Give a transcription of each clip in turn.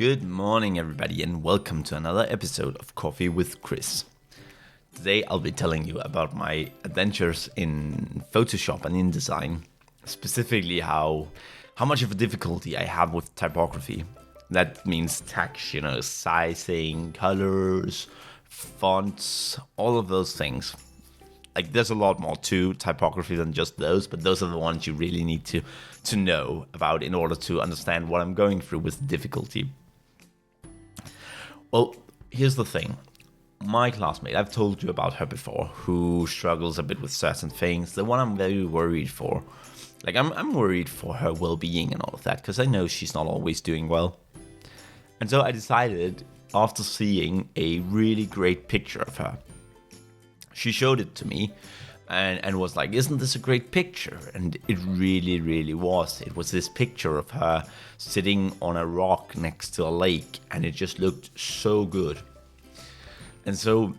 Good morning, everybody, and welcome to another episode of Coffee with Chris. Today, I'll be telling you about my adventures in Photoshop and InDesign, specifically how much of a difficulty I have with typography. That means text, sizing, colors, fonts, all of those things. Like, there's a lot more to typography than just those, but those are the ones you really need to know about in order to understand what I'm going through with difficulty. Well, here's the thing. My classmate, I've told you about her before, who struggles a bit with certain things, the one I'm very worried for. Like, I'm worried for her well-being and all of that, because I know she's not always doing well. And so I decided, after seeing a really great picture of her, she showed it to me and was like, isn't this a great picture? And it really, really was. It was this picture of her sitting on a rock next to a lake, and it just looked so good. And so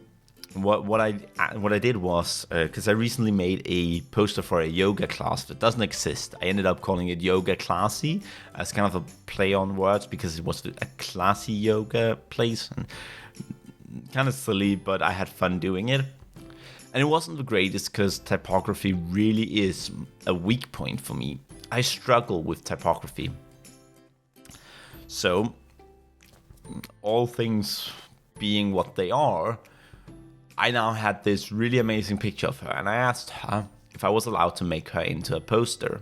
what I did was, because I recently made a poster for a yoga class that doesn't exist. I ended up calling it Yoga Classy as kind of a play on words, because it was a classy yoga place. And kind of silly, but I had fun doing it. And it wasn't the greatest because typography really is a weak point for me. I struggle with typography. So, all things being what they are, I now had this really amazing picture of her, and I asked her if I was allowed to make her into a poster.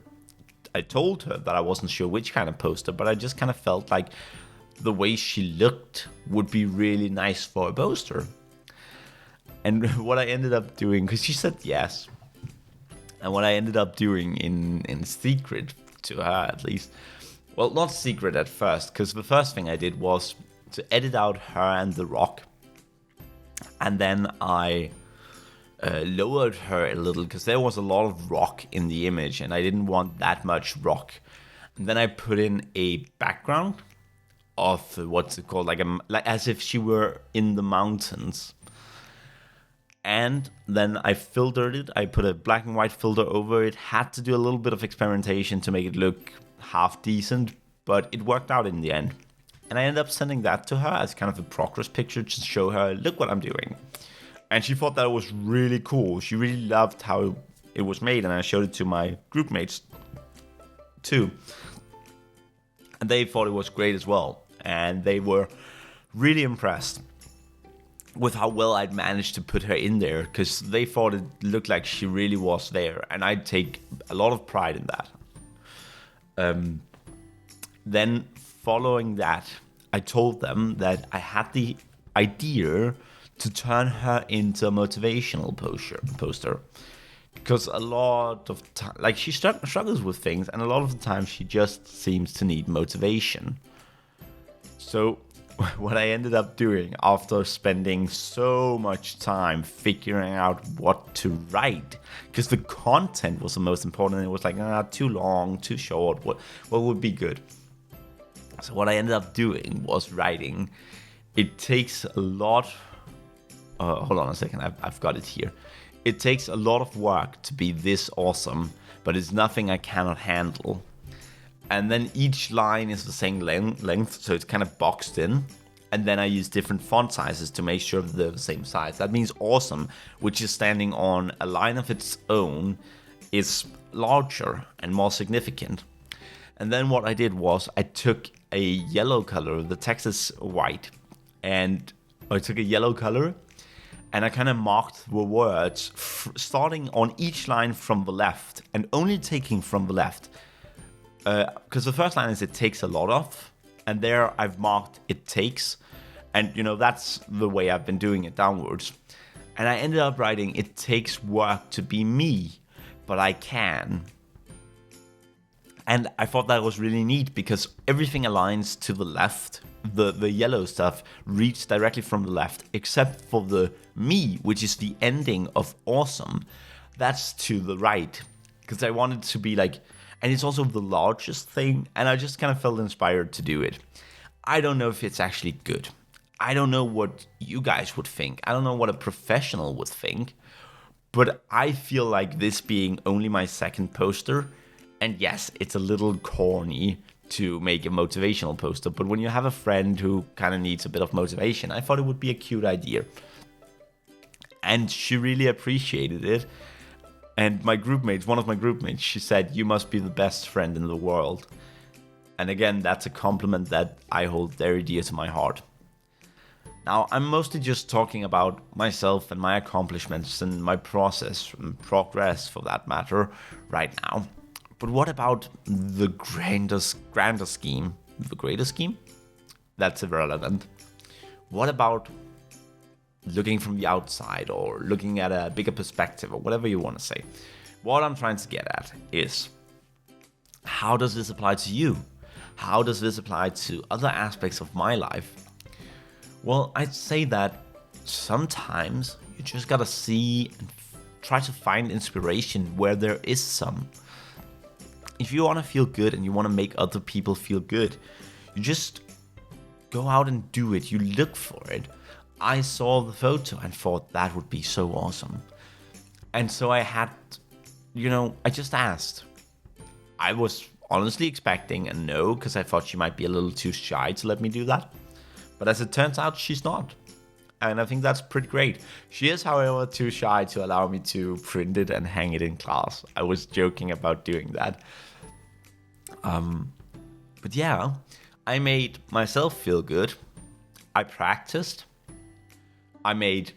I told her that I wasn't sure which kind of poster, but I just kind of felt like the way she looked would be really nice for a poster. And what I ended up doing, because she said yes, and what I ended up doing in secret, to her at least, well, not secret at first, because the first thing I did was to edit out her and the rock, and then I lowered her a little, because there was a lot of rock in the image, and I didn't want that much rock. And then I put in a background of what's it called, like as if she were in the mountains. And then I filtered it. I put a black and white filter over it. Had to do a little bit of experimentation to make it look half decent, but it worked out in the end. And I ended up sending that to her as kind of a progress picture to show her, look what I'm doing. And she thought that was really cool. She really loved how it was made, and I showed it to my group mates too. And they thought it was great as well. And they were really impressed with how well I'd managed to put her in there, because they thought it looked like she really was there, and I take a lot of pride in that. Then following that, I told them that I had the idea to turn her into a motivational poster, because a lot of time, like, she struggles with things, and a lot of the time she just seems to need motivation. So what I ended up doing, after spending so much time figuring out what to write, because the content was the most important, it was like, too long, too short, what would be good? So what I ended up doing was writing. It takes a lot, hold on a second, I've got it here. It takes a lot of work to be this awesome, but it's nothing I cannot handle. And then each line is the same length, so it's kind of boxed in. And then I use different font sizes to make sure that they're the same size. That means awesome, which is standing on a line of its own, is larger and more significant. And then what I did was I took a yellow color, the text is white, and I took a yellow color and I kind of marked the words starting on each line from the left, and only taking from the left. Because the first line is it takes a lot of, and there I've marked it takes, and that's the way I've been doing it downwards. And I ended up writing, it takes work to be me, but I can. And I thought that was really neat, because everything aligns to the left. The yellow stuff reads directly from the left, except for the me, which is the ending of awesome. That's to the right, because I wanted to be like, and it's also the largest thing, and I just kind of felt inspired to do it. I don't know if it's actually good. I don't know what you guys would think. I don't know what a professional would think. But I feel like, this being only my second poster, and yes, it's a little corny to make a motivational poster, but when you have a friend who kind of needs a bit of motivation, I thought it would be a cute idea. And she really appreciated it. And one of my group mates, she said, "You must be the best friend in the world." And again, that's a compliment that I hold very dear to my heart. Now, I'm mostly just talking about myself and my accomplishments and my process and progress, for that matter, right now. But what about the grander scheme? The greater scheme? That's irrelevant. What about looking from the outside, or looking at a bigger perspective, or whatever you want to say? What I'm trying to get at is, how does this apply to you? How does this apply to other aspects of my life? Well, I'd say that sometimes you just gotta see and try to find inspiration where there is some. If you want to feel good and you want to make other people feel good, you just go out and do it. You look for it. I saw the photo and thought that would be so awesome. And so I just asked. I was honestly expecting a no, because I thought she might be a little too shy to let me do that. But as it turns out, she's not. And I think that's pretty great. She is, however, too shy to allow me to print it and hang it in class. I was joking about doing that. But yeah, I made myself feel good. I practiced. I made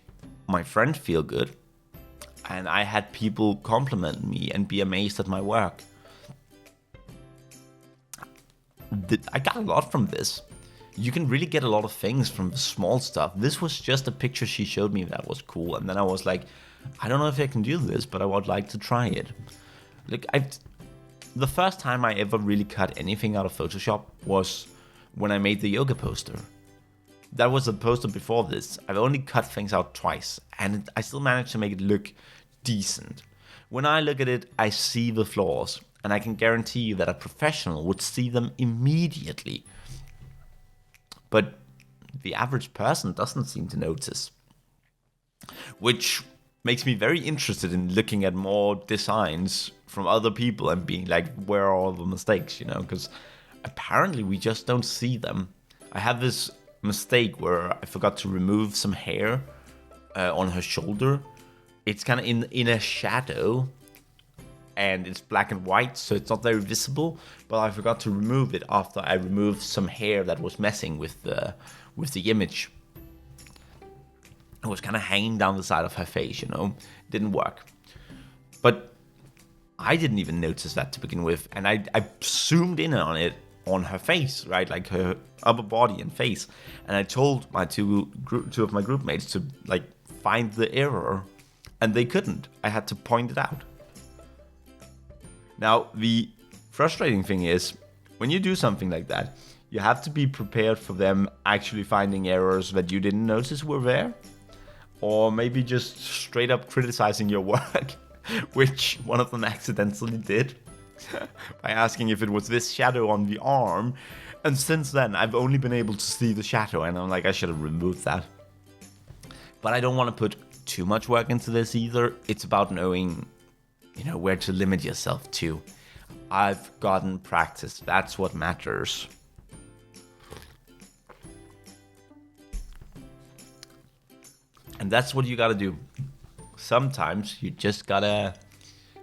my friend feel good. And I had people compliment me and be amazed at my work. I got a lot from this. You can really get a lot of things from the small stuff. This was just a picture she showed me that was cool. And then I was like, I don't know if I can do this, but I would like to try it. The first time I ever really cut anything out of Photoshop was when I made the yoga poster. That was a poster before this. I've only cut things out twice, and I still managed to make it look decent. When I look at it, I see the flaws, and I can guarantee you that a professional would see them immediately. But the average person doesn't seem to notice. Which makes me very interested in looking at more designs from other people and being like, where are all the mistakes, Because apparently we just don't see them. I have this mistake where I forgot to remove some hair on her shoulder. It's kind of in a shadow, and it's black and white, so it's not very visible. But I forgot to remove it after I removed some hair that was messing with the image. It was kind of hanging down the side of her face, Didn't work. But I didn't even notice that to begin with, and I zoomed in on it on her face, right, like her upper body and face, and I told my two of my group mates to find the error, and they couldn't. I had to point it out. Now, the frustrating thing is, when you do something like that, you have to be prepared for them actually finding errors that you didn't notice were there, or maybe just straight up criticizing your work, which one of them accidentally did, by asking if it was this shadow on the arm. And since then, I've only been able to see the shadow, and I'm like, I should have removed that. But I don't want to put too much work into this either. It's about knowing, where to limit yourself to. I've gotten practice. That's what matters. And that's what you gotta do. Sometimes you just gotta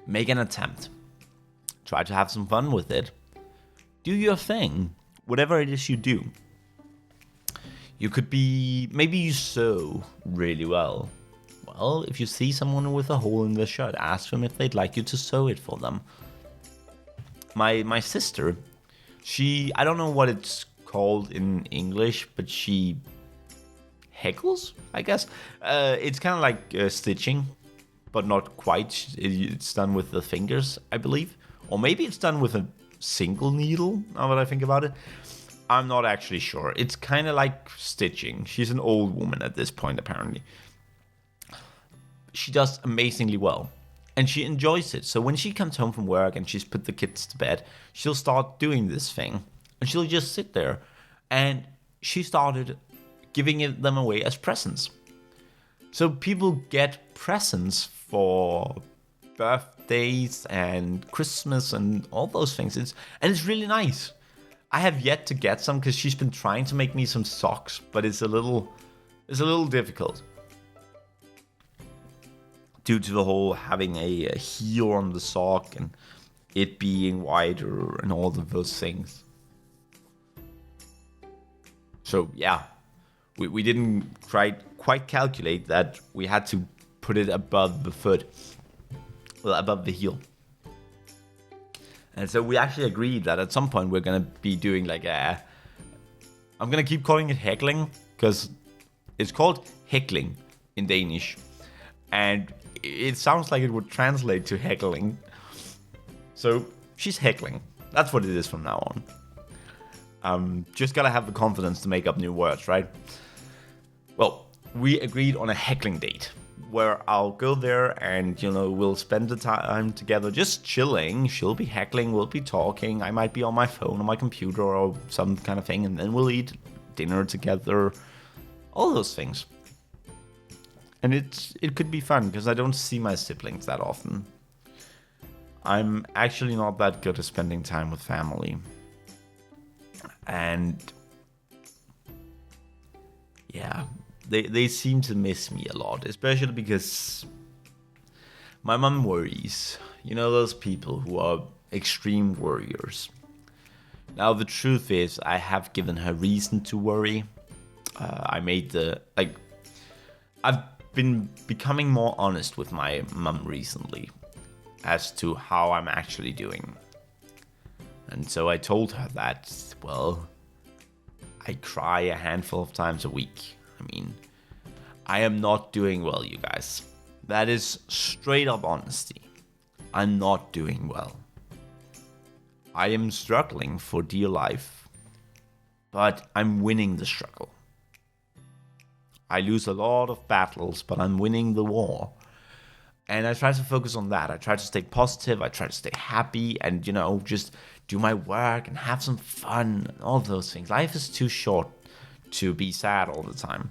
make an attempt. Try to have some fun with it. Do your thing. Whatever it is you do. You could be... Maybe you sew really well. Well, if you see someone with a hole in their shirt, ask them if they'd like you to sew it for them. My sister, I don't know what it's called in English, but she heckles, I guess. It's kind of like stitching, but not quite. It's done with the fingers, I believe. Or maybe it's done with a single needle, now that I think about it. I'm not actually sure. It's kind of like stitching. She's an old woman at this point, apparently. She does amazingly well, and she enjoys it. So when she comes home from work and she's put the kids to bed, she'll start doing this thing, and she'll just sit there. And she started giving them away as presents. So people get presents for birthdays and Christmas and all those things. It's really nice. I have yet to get some because she's been trying to make me some socks, but it's a little difficult due to the whole having a heel on the sock and it being wider and all of those things. So yeah, we didn't quite calculate that we had to put it above the foot, well, above the heel. And so we actually agreed that at some point we're gonna be doing like I'm gonna keep calling it heckling because it's called heckling in Danish, and it sounds like it would translate to heckling. So she's heckling. That's what it is from now on. Just gotta have the confidence to make up new words, right? Well, we agreed on a heckling date where I'll go there and, we'll spend the time together just chilling. She'll be heckling, we'll be talking. I might be on my phone, on my computer or some kind of thing, and then we'll eat dinner together. All those things. And it could be fun because I don't see my siblings that often. I'm actually not that good at spending time with family. And yeah, they seem to miss me a lot, especially because my mom worries. Those people who are extreme worriers. Now, the truth is, I have given her reason to worry. I've been becoming more honest with my mom recently as to how I'm actually doing. And so I told her that, well, I cry a handful of times a week. I am not doing well, you guys. That is straight up honesty. I'm not doing well. I am struggling for dear life, but I'm winning the struggle. I lose a lot of battles, but I'm winning the war. And I try to focus on that. I try to stay positive. I try to stay happy and, just do my work and have some fun and all those things. Life is too short to be sad all the time.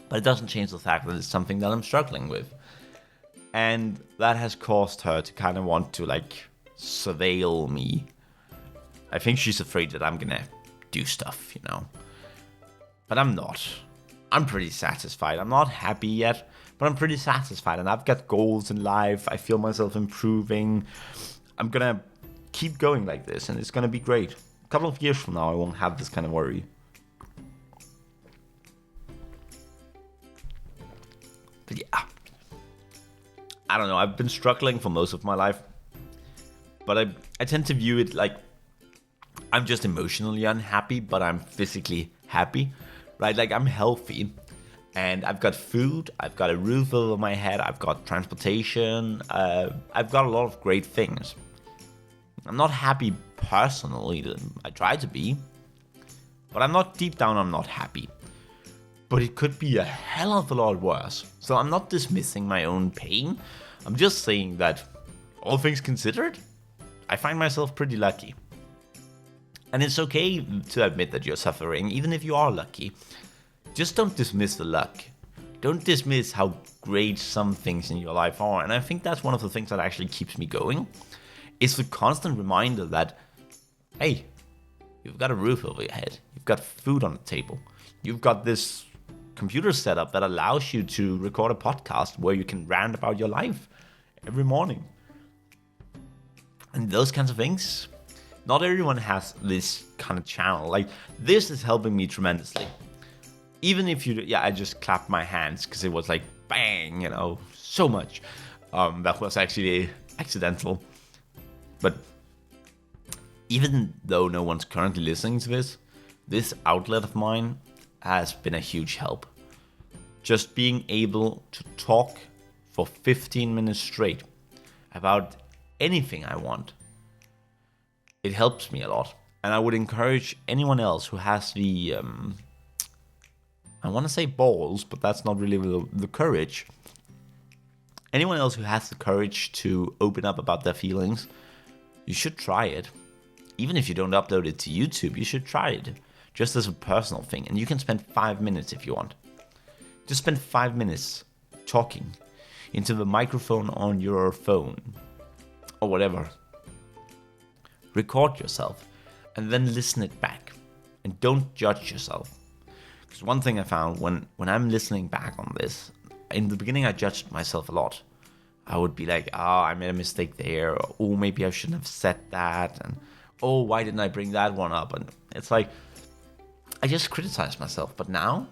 But it doesn't change the fact that it's something that I'm struggling with. And that has caused her to kind of want to, surveil me. I think she's afraid that I'm gonna do stuff, But I'm not. I'm pretty satisfied. I'm not happy yet, but I'm pretty satisfied. And I've got goals in life. I feel myself improving. I'm gonna keep going like this, and it's gonna be great. A couple of years from now, I won't have this kind of worry. But yeah, I don't know. I've been struggling for most of my life, but I tend to view it like I'm just emotionally unhappy, but I'm physically happy, right? Like I'm healthy and I've got food, I've got a roof over my head, I've got transportation, I've got a lot of great things. I'm not happy personally, I try to be, but I'm not happy. But it could be a hell of a lot worse. So I'm not dismissing my own pain. I'm just saying that, all things considered, I find myself pretty lucky. And it's okay to admit that you're suffering, even if you are lucky. Just don't dismiss the luck. Don't dismiss how great some things in your life are. And I think that's one of the things that actually keeps me going. It's the constant reminder that, hey, you've got a roof over your head. You've got food on the table. You've got this computer setup that allows you to record a podcast where you can rant about your life every morning. And those kinds of things. Not everyone has this kind of channel. Like, this is helping me tremendously. Even if I just clapped my hands because it was like, bang, so much. That was actually accidental. But even though no one's currently listening to this outlet of mine has been a huge help. Just being able to talk for 15 minutes straight about anything I want. It helps me a lot. And I would encourage anyone else who has the, I want to say balls, but that's not really the courage. Anyone else who has the courage to open up about their feelings, you should try it. Even if you don't upload it to YouTube, you should try it. Just as a personal thing. And you can spend 5 minutes if you want. Just spend 5 minutes talking into the microphone on your phone. Or whatever. Record yourself. and then listen it back. And don't judge yourself. Because one thing I found when I'm listening back on this, in the beginning I judged myself a lot. I would be like, I made a mistake there, or oh, maybe I shouldn't have said that, and oh, why didn't I bring that one up? And it's like, I just criticize myself. But now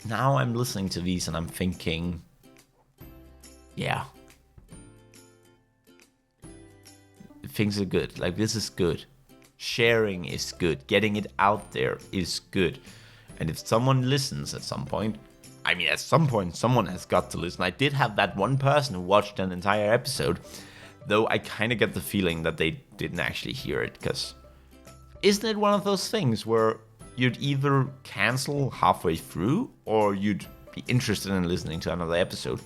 I'm listening to these and I'm thinking, yeah, things are good. Like, this is good. Sharing is good. Getting it out there is good. And if someone listens at some point, I mean, at some point, someone has got to listen. I did have that one person who watched an entire episode, though I kind of get the feeling that they didn't actually hear it, because isn't it one of those things where you'd either cancel halfway through or you'd be interested in listening to another episode?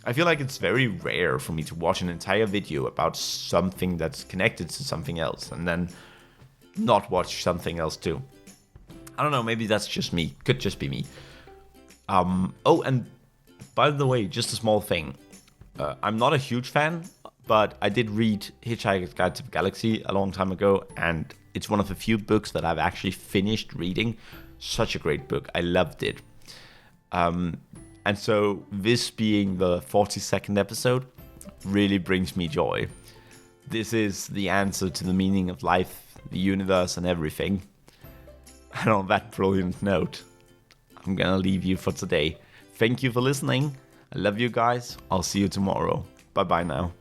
I feel like it's very rare for me to watch an entire video about something that's connected to something else and then not watch something else too. I don't know, maybe that's just me. Could just be me. Oh, and by the way, just a small thing. I'm not a huge fan, but I did read Hitchhiker's Guide to the Galaxy a long time ago, and it's one of the few books that I've actually finished reading. Such a great book. I loved it. And so this being the 42nd episode really brings me joy. This is the answer to the meaning of life, the universe, and everything. And on that brilliant note, I'm gonna leave you for today. Thank you for listening. I love you guys. I'll see you tomorrow. Bye bye now.